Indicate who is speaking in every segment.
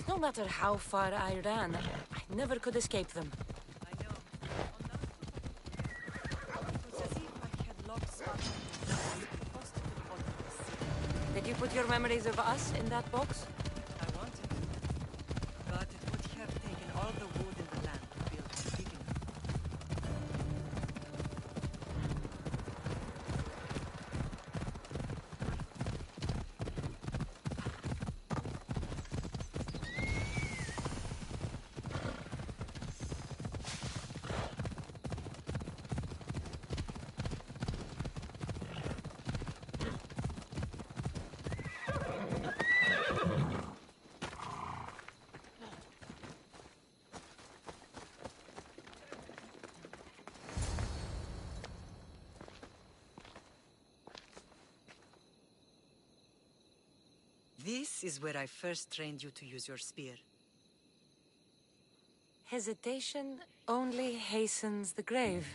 Speaker 1: No matter how far I ran, I never could escape them.
Speaker 2: I know. It was as if I had locked Sparta close to the bottom of the sea.
Speaker 1: Did you put your memories of us in that box?
Speaker 2: I wanted to, but it would have taken all the wood in the land to build it big enough. This is where I first trained you to use your spear.
Speaker 1: Hesitation only hastens the grave.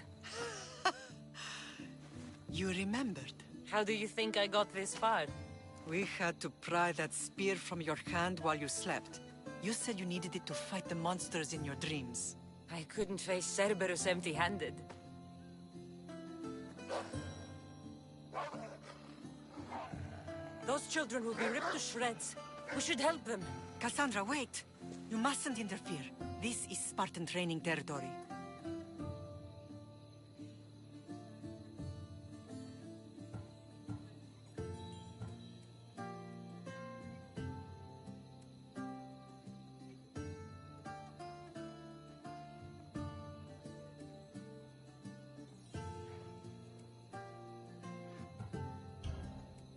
Speaker 2: You remembered.
Speaker 1: How do you think I got this far?
Speaker 2: We had to pry that spear from your hand while you slept. You said you needed it to fight the monsters in your dreams.
Speaker 1: I couldn't face Cerberus empty-handed. Those children will be ripped to shreds. We should help them.
Speaker 2: Cassandra, wait! You mustn't interfere. This is Spartan training territory.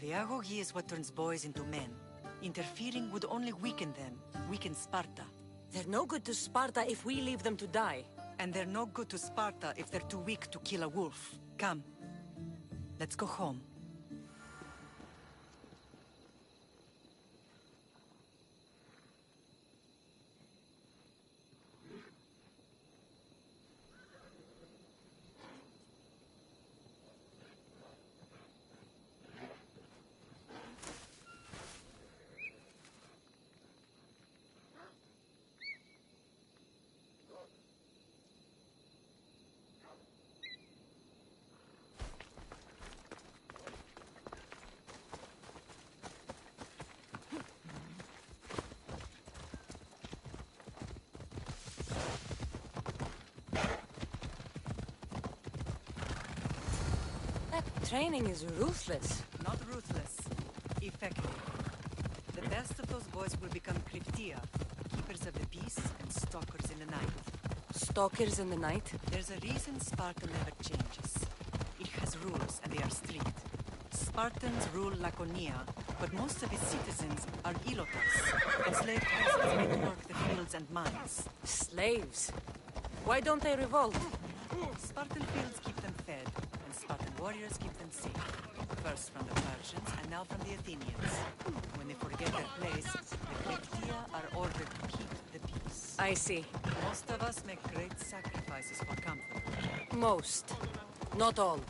Speaker 2: The Agogi is what turns boys into men. Interfering would only weaken them, weaken Sparta.
Speaker 1: They're no good to Sparta if we leave them to die.
Speaker 2: And they're no good to Sparta if they're too weak to kill a wolf. Come. Let's go home.
Speaker 1: Training is ruthless.
Speaker 2: Not ruthless. Effective. The best of those boys will become Kryptia, keepers of the peace and stalkers in the night.
Speaker 1: Stalkers in the night?
Speaker 2: There's a reason Sparta never changes. It has rules, and they are strict. Spartans rule Laconia, but most of its citizens are ilotas, enslaved peasants made to work the fields and mines.
Speaker 1: Slaves? Why don't they revolt?
Speaker 2: Spartan fields keep them fed, and Spartan warriors keep them safe. First from the Persians, and now from the Athenians. When they forget their place, the Kryptia are ordered to keep the peace.
Speaker 1: I see.
Speaker 2: Most of us make great sacrifices for comfort.
Speaker 1: Most. Not all.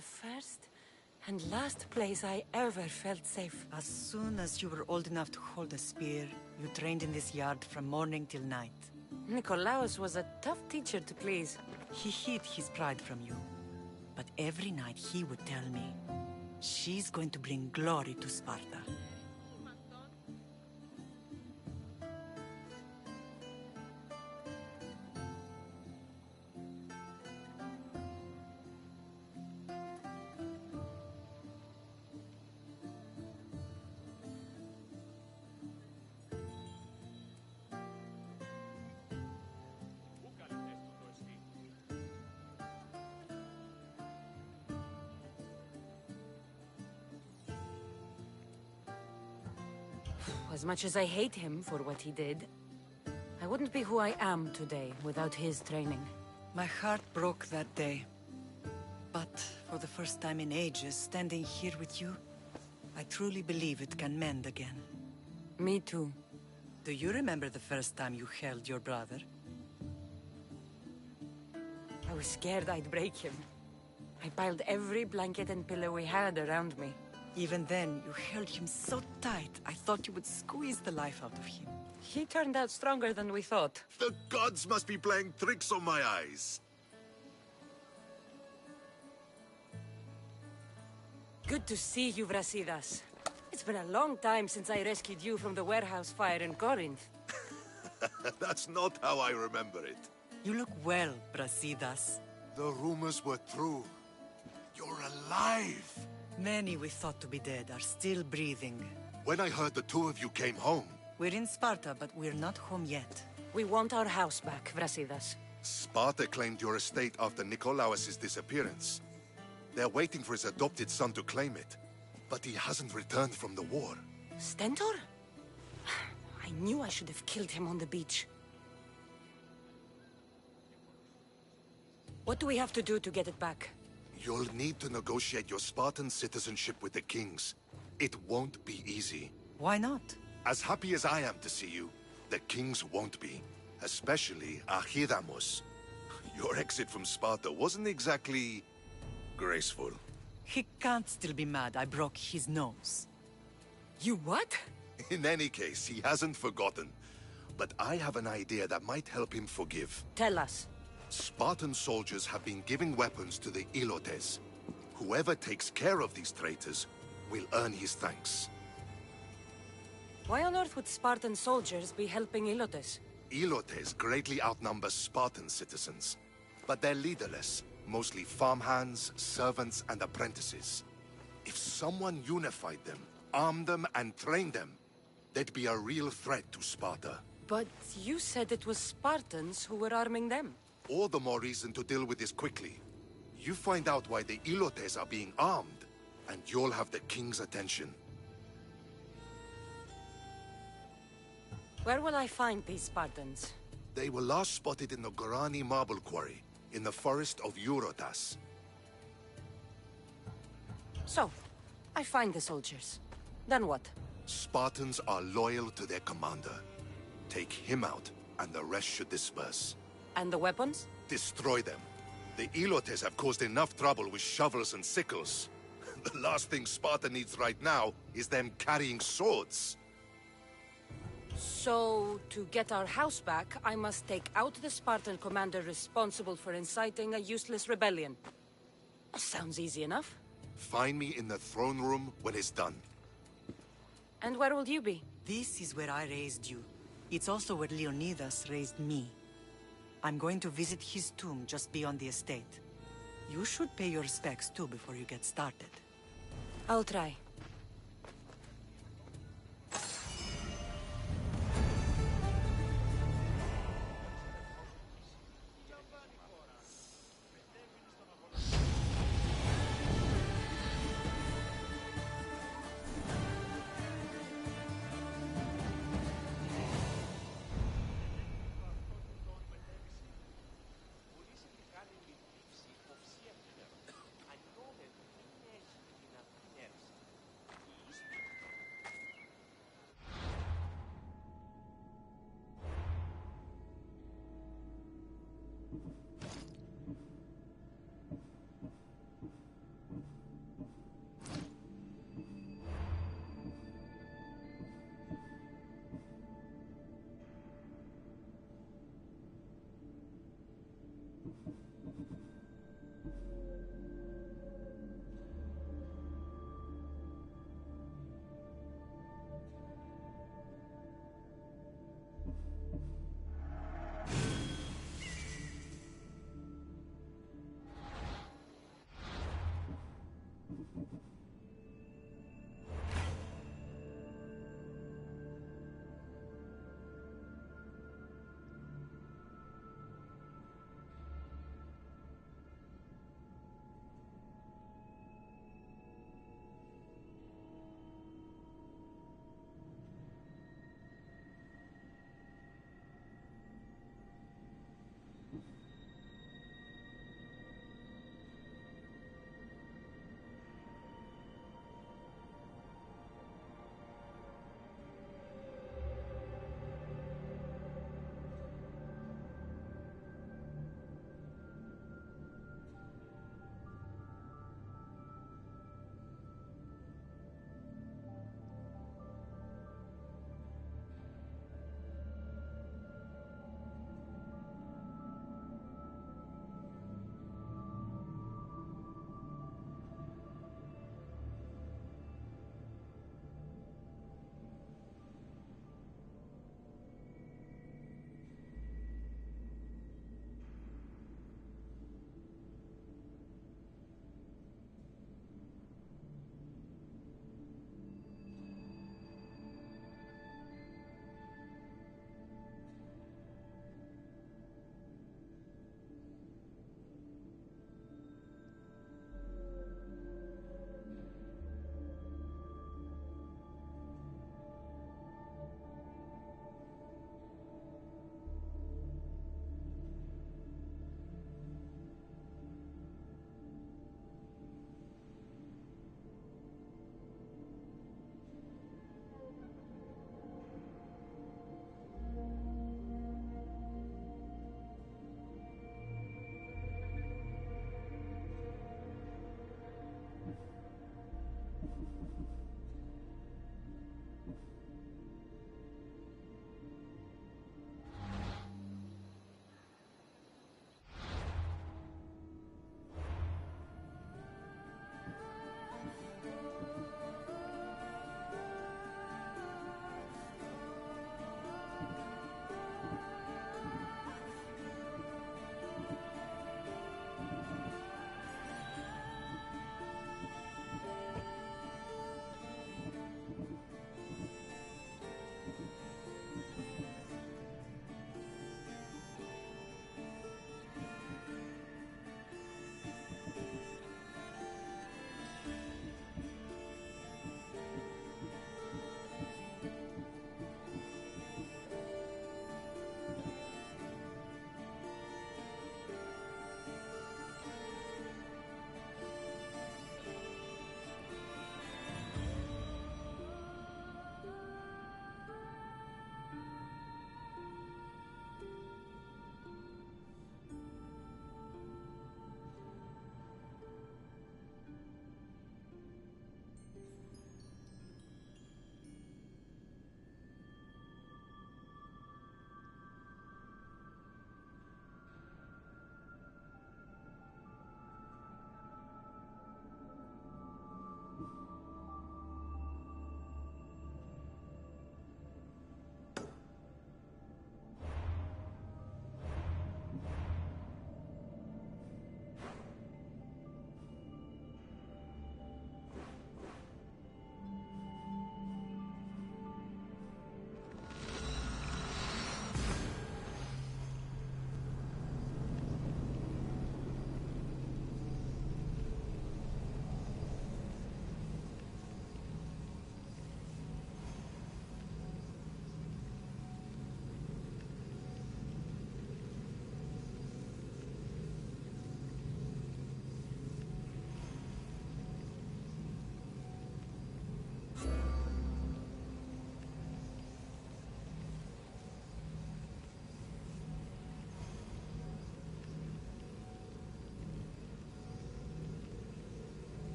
Speaker 1: the first and last place I ever felt safe.
Speaker 2: As soon as you were old enough to hold a spear, you trained in this yard from morning till night.
Speaker 1: Nikolaos was a tough teacher to please.
Speaker 2: He hid his pride from you. But every night he would tell me, she's going to bring glory to Sparta.
Speaker 1: As much as I hate him for what he did, I wouldn't be who I am today without his training.
Speaker 2: My heart broke that day. But for the first time in ages, standing here with you, I truly believe it can mend again.
Speaker 1: Me too.
Speaker 2: Do you remember the first time you held your brother?
Speaker 1: I was scared I'd break him. I piled every blanket and pillow we had around me.
Speaker 2: Even then, you held him so tight, I thought you would squeeze the life out of him.
Speaker 1: He turned out stronger than we thought.
Speaker 3: The gods must be playing tricks on my eyes.
Speaker 1: Good to see you, Brasidas. It's been a long time since I rescued you from the warehouse fire in Corinth.
Speaker 3: That's not how I remember it.
Speaker 2: You look well, Brasidas.
Speaker 3: The rumors were true. You're alive!
Speaker 2: Many we thought to be dead are still breathing.
Speaker 3: When I heard the two of you came home,
Speaker 2: We're in Sparta, but we're not home yet.
Speaker 1: We want our house back, Brasidas.
Speaker 3: Sparta claimed your estate after Nikolaos' disappearance. They're waiting for his adopted son to claim it. But he hasn't returned from the war.
Speaker 1: Stentor? I knew I should have killed him on the beach. What do we have to do to get it back?
Speaker 3: You'll need to negotiate your Spartan citizenship with the kings. It won't be easy.
Speaker 2: Why not?
Speaker 3: As happy as I am to see you, the kings won't be. Especially Archidamos. Your exit from Sparta wasn't exactly graceful.
Speaker 2: He can't still be mad I broke his nose.
Speaker 1: You what?
Speaker 3: In any case, he hasn't forgotten. But I have an idea that might help him forgive.
Speaker 1: Tell us.
Speaker 3: Spartan soldiers have been giving weapons to the Ilotes. Whoever takes care of these traitors will earn his thanks.
Speaker 1: Why on earth would Spartan soldiers be helping Ilotes?
Speaker 3: Ilotes greatly outnumber Spartan citizens, but they're leaderless, mostly farmhands, servants, and apprentices. If someone unified them, armed them, and trained them, they'd be a real threat to Sparta.
Speaker 1: But you said it was Spartans who were arming them.
Speaker 3: All the more reason to deal with this quickly. You find out why the Ilotes are being armed, and you'll have the king's attention.
Speaker 1: Where will I find these Spartans?
Speaker 3: They were last spotted in the Gorani marble quarry, in the forest of Eurotas.
Speaker 1: So, I find the soldiers. Then what?
Speaker 3: Spartans are loyal to their commander. Take him out, and the rest should disperse.
Speaker 1: And the weapons?
Speaker 3: Destroy them. The Ilotes have caused enough trouble with shovels and sickles. The last thing Sparta needs right now is them carrying swords.
Speaker 1: So, to get our house back, I must take out the Spartan commander responsible for inciting a useless rebellion. Sounds easy enough.
Speaker 3: Find me in the throne room when it's done.
Speaker 1: And where will you be?
Speaker 2: This is where I raised you. It's also where Leonidas raised me. I'm going to visit his tomb just beyond the estate. You should pay your respects too before you get started.
Speaker 1: I'll try.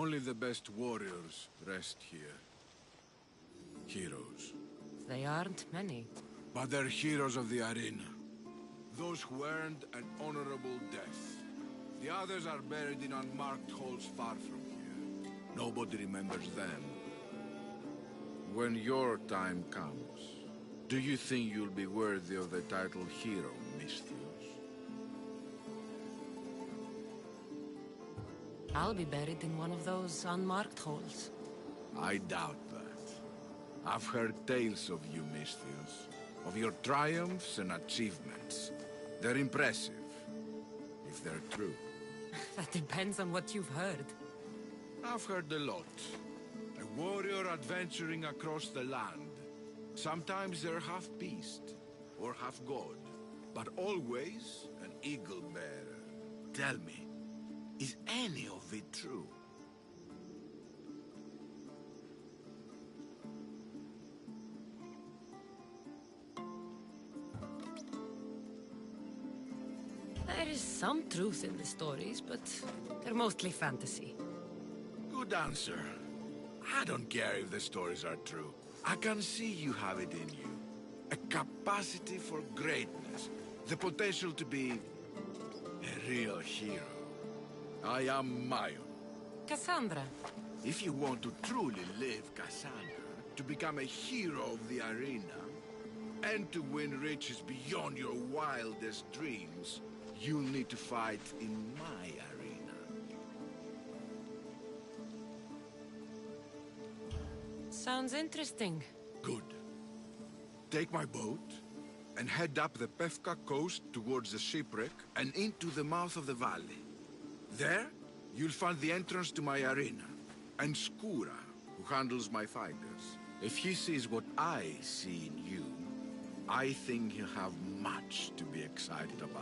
Speaker 4: Only the best warriors rest here. Heroes.
Speaker 1: They aren't many.
Speaker 4: But they're heroes of the arena. Those who earned an honorable death. The others are buried in unmarked holes far from here. Nobody remembers them. When your time comes, do you think you'll be worthy of the title hero, Misthios?
Speaker 1: I'll be buried in one of those unmarked holes.
Speaker 4: I doubt that. I've heard tales of you, Misthios. Of your triumphs and achievements. They're impressive, if they're true.
Speaker 1: That depends on what you've heard.
Speaker 4: I've heard a lot. A warrior adventuring across the land. Sometimes they're half beast, or half god, but always an eagle bearer. Tell me, is any of it true?
Speaker 1: There is some truth in the stories, but they're mostly fantasy.
Speaker 4: Good answer. I don't care if the stories are true. I can see you have it in you. A capacity for greatness. The potential to be a real hero. I am Mayon.
Speaker 1: Cassandra.
Speaker 4: If you want to truly live Cassandra, to become a hero of the arena, and to win riches beyond your wildest dreams, you'll need to fight in my arena.
Speaker 1: Sounds interesting.
Speaker 4: Good. Take my boat and head up the Pefka coast towards the shipwreck and into the mouth of the valley. There, you'll find the entrance to my arena, and Skura, who handles my fighters. If he sees what I see in you, I think he'll have much to be excited about.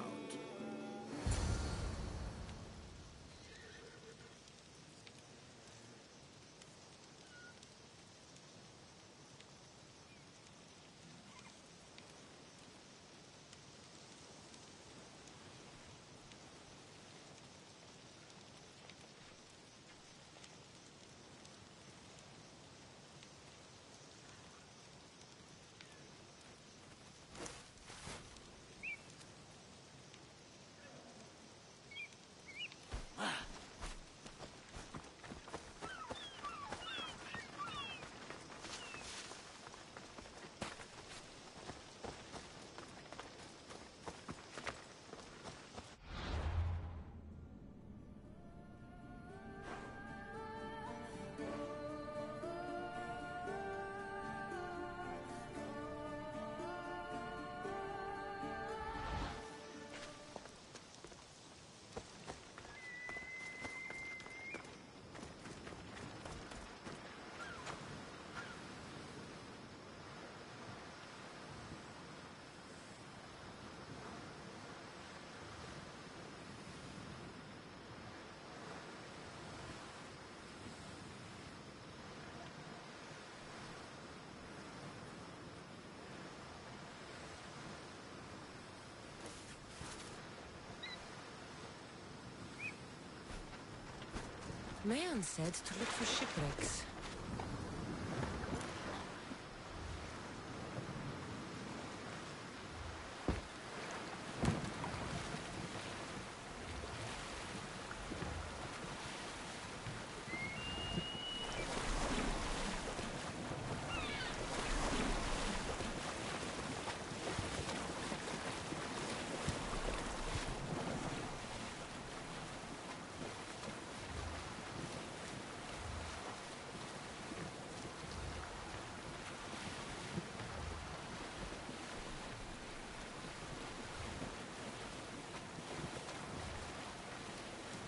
Speaker 1: Mayon said to look for shipwrecks.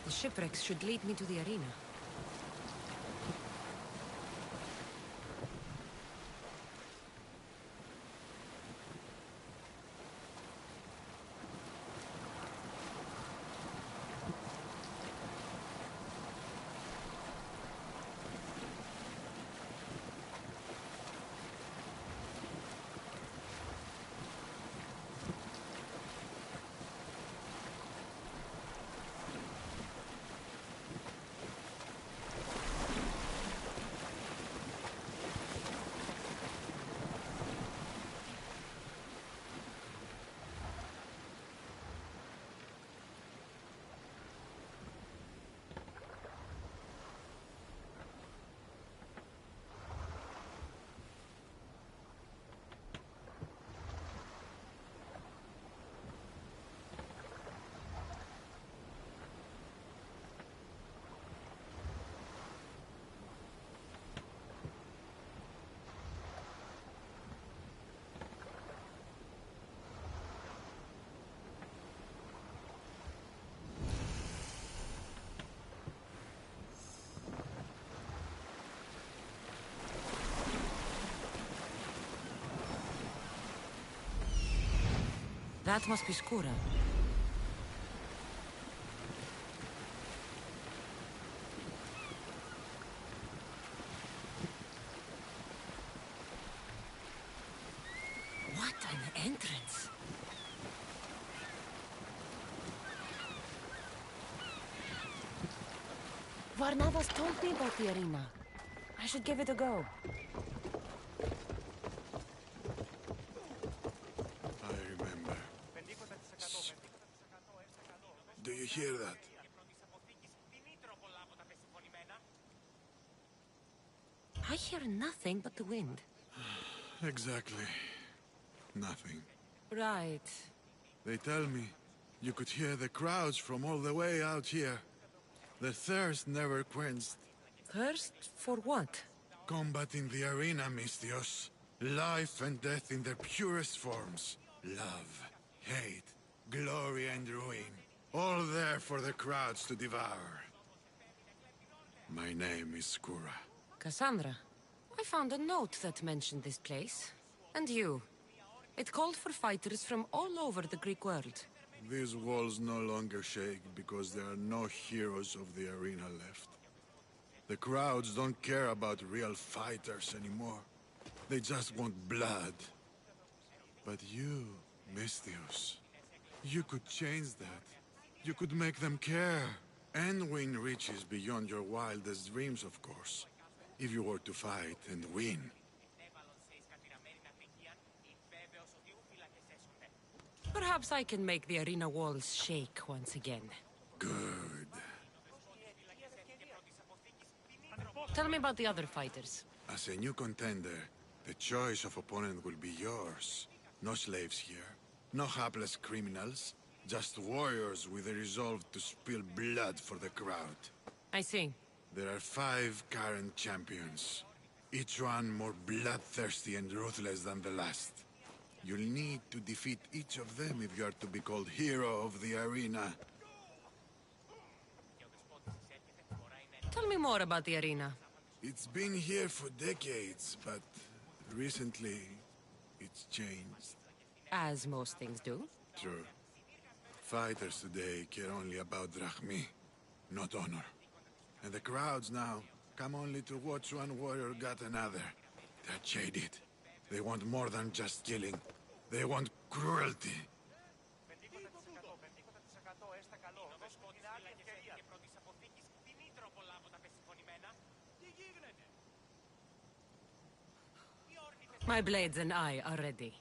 Speaker 1: The shipwrecks should lead me to the arena. That must be Skura. What an entrance! Varnavas told me about the arena. I should give it a go.
Speaker 4: I remember. Shh. Do you hear that?
Speaker 1: I hear nothing but the wind.
Speaker 4: Exactly. Nothing.
Speaker 1: Right.
Speaker 4: They tell me you could hear the crowds from all the way out here. The thirst never quenched.
Speaker 1: Thirst for what?
Speaker 4: Combat in the arena, Misthios. Life and death in their purest forms. Love, hate, glory and ruin. All there for the crowds to devour. My name is Skura.
Speaker 1: Cassandra, I found a note that mentioned this place. And you. It called for fighters from all over the Greek world.
Speaker 4: These walls no longer shake because there are no heroes of the arena left. The crowds don't care about real fighters anymore. They just want blood. But you, Misthios, you could change that. You could make them care. And win riches beyond your wildest dreams, of course. If you were to fight and win.
Speaker 1: Perhaps I can make the arena walls shake once again.
Speaker 4: Good.
Speaker 1: Tell me about the other fighters.
Speaker 4: As a new contender, the choice of opponent will be yours. No slaves here. No hapless criminals. Just warriors with a resolve to spill blood for the crowd.
Speaker 1: I see.
Speaker 4: There are 5 current champions. Each one more bloodthirsty and ruthless than the last. You'll need to defeat each of them if you are to be called hero of the arena.
Speaker 1: Tell me more about the arena.
Speaker 4: It's been here for decades, but recently it's changed.
Speaker 1: As most things do.
Speaker 4: True. Fighters today care only about drachmi, not honor. And the crowds now come only to watch one warrior gut another. They're jaded. They want more than just killing. They want cruelty.
Speaker 1: My blades and I are ready.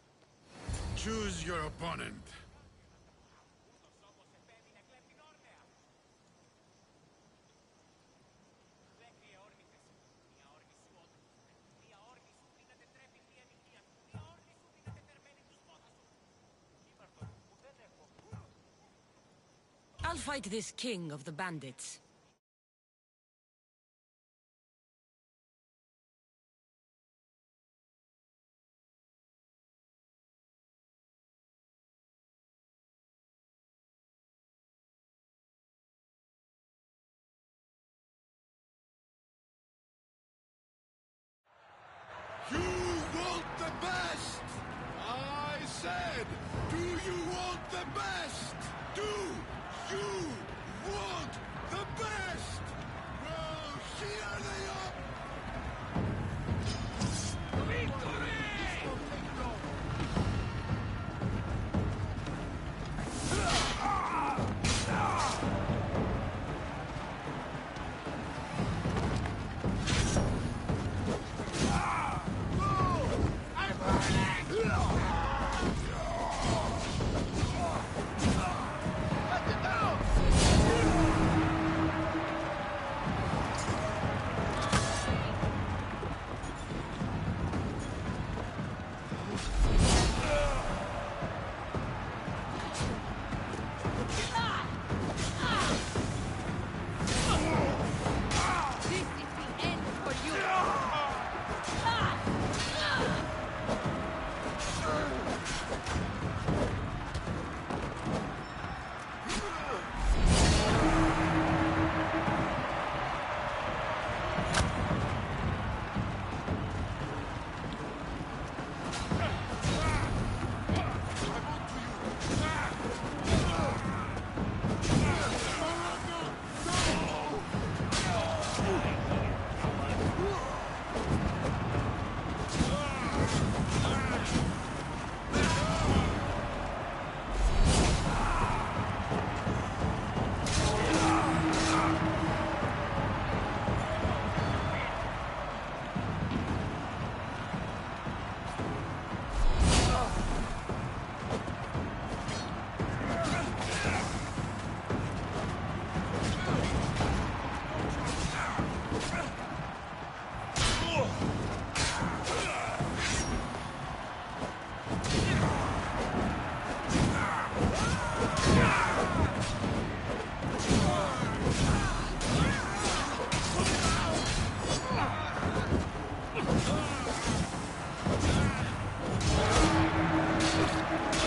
Speaker 4: Choose your opponent.
Speaker 1: I'll fight this king of the bandits.
Speaker 4: You want the best! I said, do you want the best? Do you want the best? Well, here they are!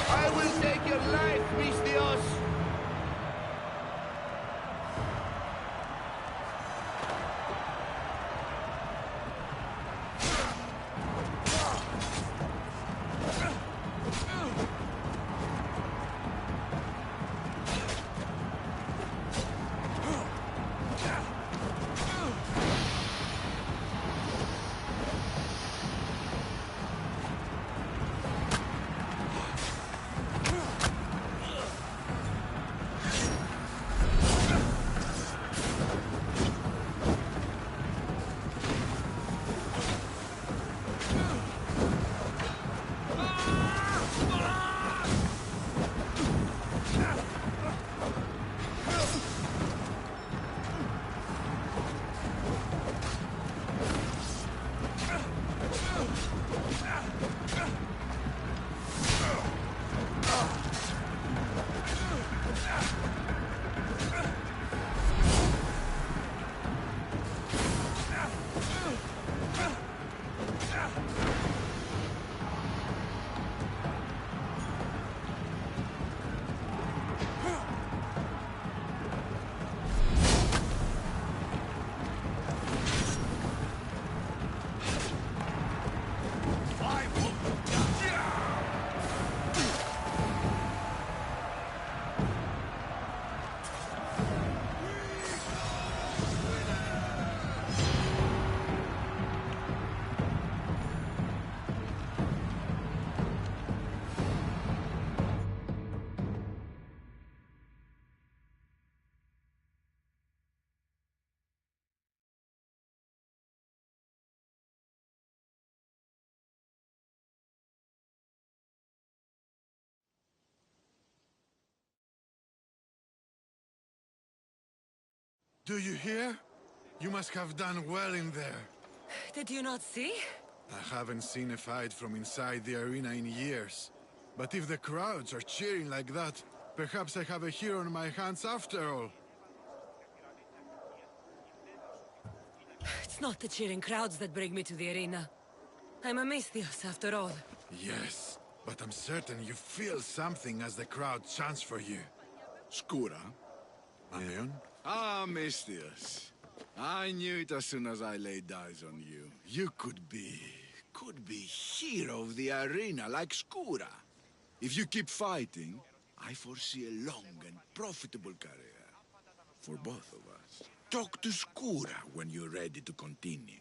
Speaker 5: I will take your life, Mistios!
Speaker 4: Do you hear? You must have done well in there.
Speaker 1: Did you not see?
Speaker 4: I haven't seen a fight from inside the arena in years. But if the crowds are cheering like that, perhaps I have a hero on my hands after all.
Speaker 1: It's not the cheering crowds that bring me to the arena. I'm a Misthios, after all.
Speaker 4: Yes, but I'm certain you feel something as the crowd chants for you.
Speaker 6: Skura?
Speaker 4: Ion?
Speaker 6: Ah, Mistios. I knew it as soon as I laid eyes on you. You could be hero of the arena like Skura. If you keep fighting, I foresee a long and profitable career. For both of us. Talk to Skura when you're ready to continue.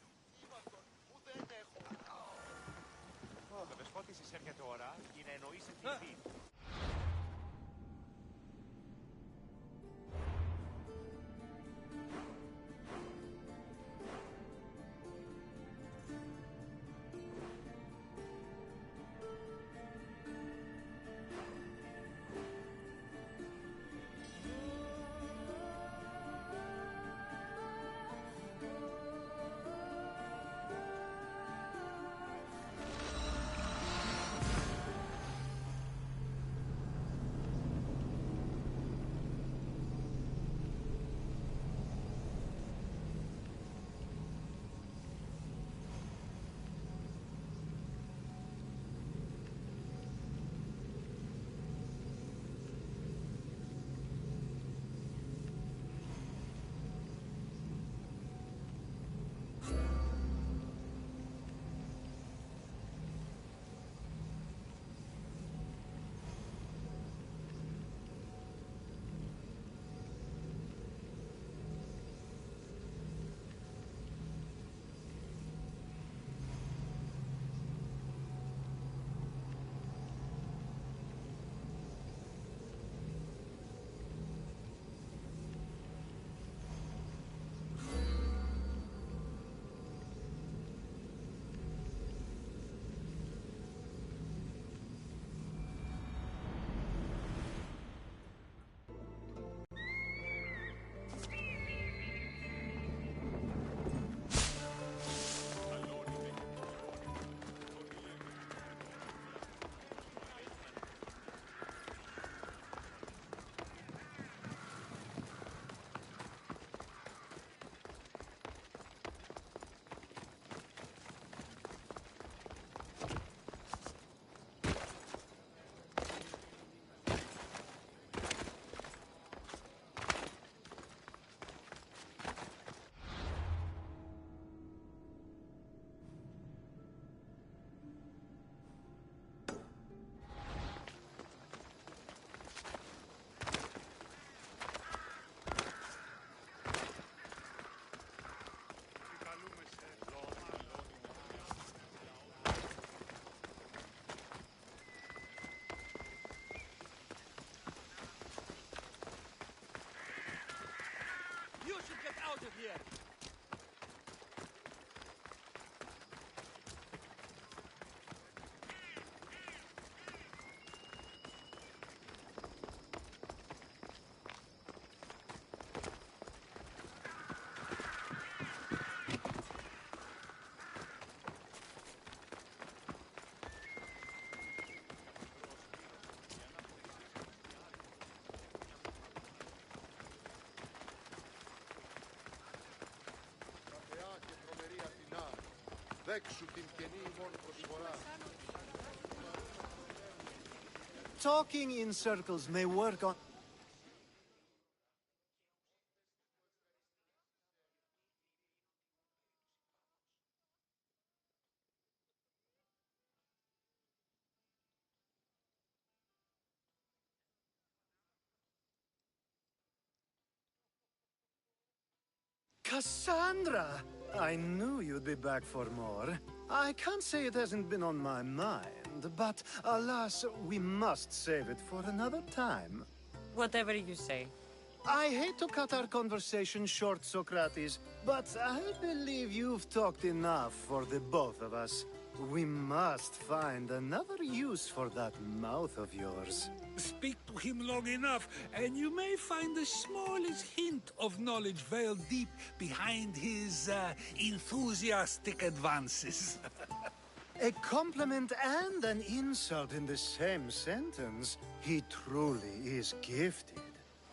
Speaker 7: Talking in circles may work on... Cassandra! I knew you'd be back for more. I can't say it hasn't been on my mind, but alas, we must save it for another time.
Speaker 1: Whatever you say.
Speaker 7: I hate to cut our conversation short, Socrates, but I believe you've talked enough for the both of us. We must find another use for that mouth of yours.
Speaker 8: Speak to him long enough, and you may find the smallest hint of knowledge veiled deep behind his enthusiastic advances.
Speaker 7: A compliment and an insult in the same sentence. He truly is gifted.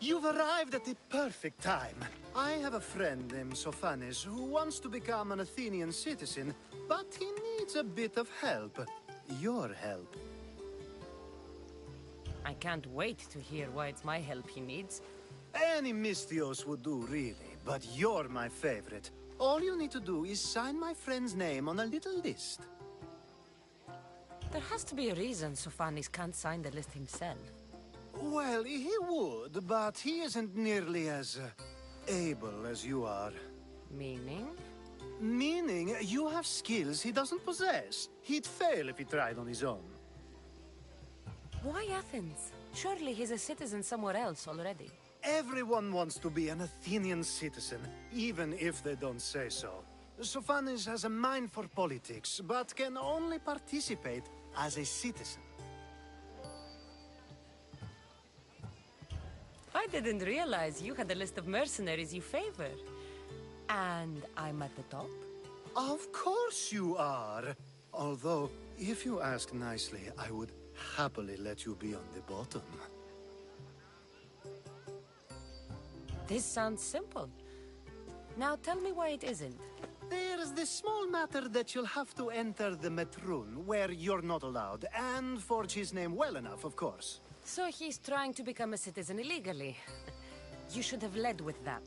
Speaker 7: You've arrived at the perfect time. I have a friend named Sophanes who wants to become an Athenian citizen, but he needs a bit of help. Your help.
Speaker 1: I can't wait to hear why it's my help he needs.
Speaker 7: Any Mystios would do, really, but you're my favorite. All you need to do is sign my friend's name on a little list.
Speaker 1: There has to be a reason Sophanes can't sign the list himself.
Speaker 7: Well, he would, but he isn't nearly as able as you are.
Speaker 1: Meaning?
Speaker 7: Meaning, you have skills he doesn't possess. He'd fail if he tried on his own.
Speaker 1: Why Athens? Surely he's a citizen somewhere else already.
Speaker 7: Everyone wants to be an Athenian citizen, even if they don't say so. Sophanes has a mind for politics, but can only participate as a citizen.
Speaker 1: I didn't realize you had a list of mercenaries you favor. And I'm at the top?
Speaker 7: Of course you are! Although, if you ask nicely, I would happily let you be on the bottom.
Speaker 1: This sounds simple. Now tell me why it isn't.
Speaker 7: There's the small matter that you'll have to enter the Metroon, where you're not allowed, and forge his name well enough, of course.
Speaker 1: So he's trying to become a citizen illegally. You should have led with that.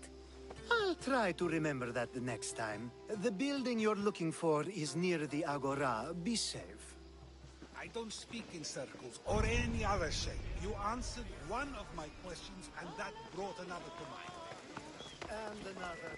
Speaker 7: I'll try to remember that the next time. The building you're looking for is near the Agora. Be safe.
Speaker 8: I don't speak in circles or any other shape. You answered one of my questions, and that brought another to mind.
Speaker 7: And another.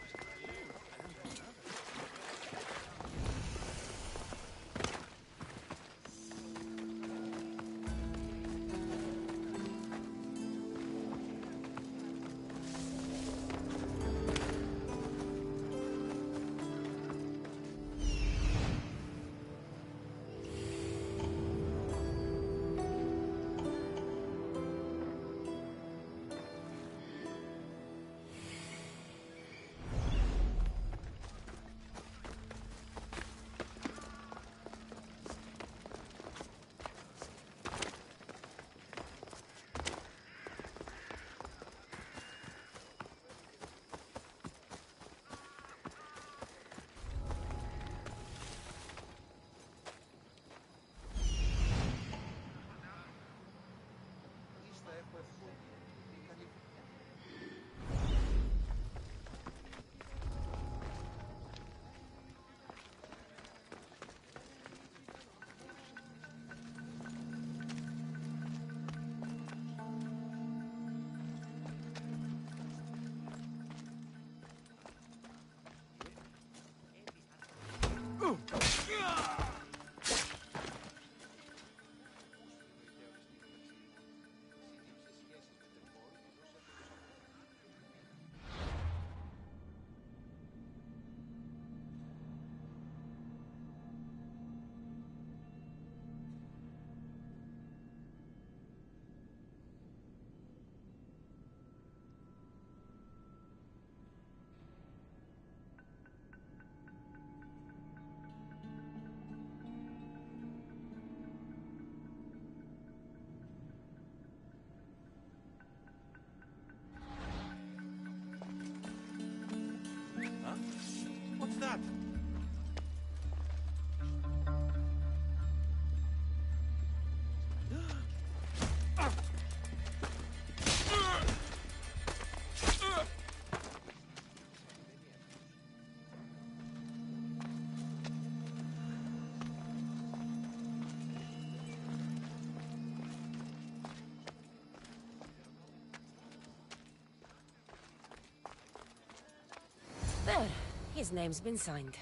Speaker 1: His name's been signed.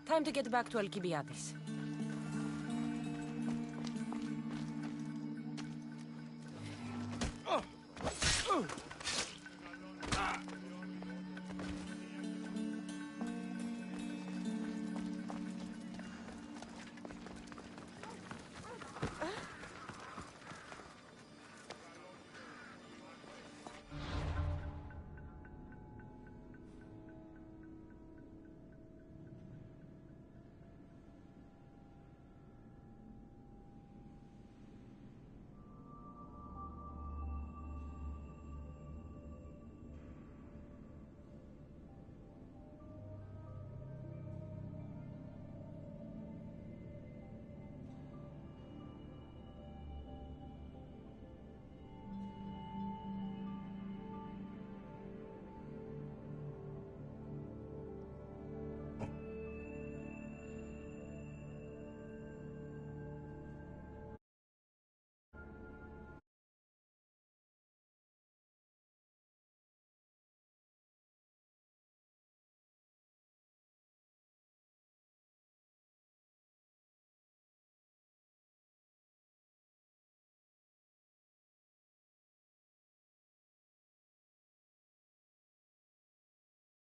Speaker 1: Time to get back to Alcibiades.
Speaker 5: Oh.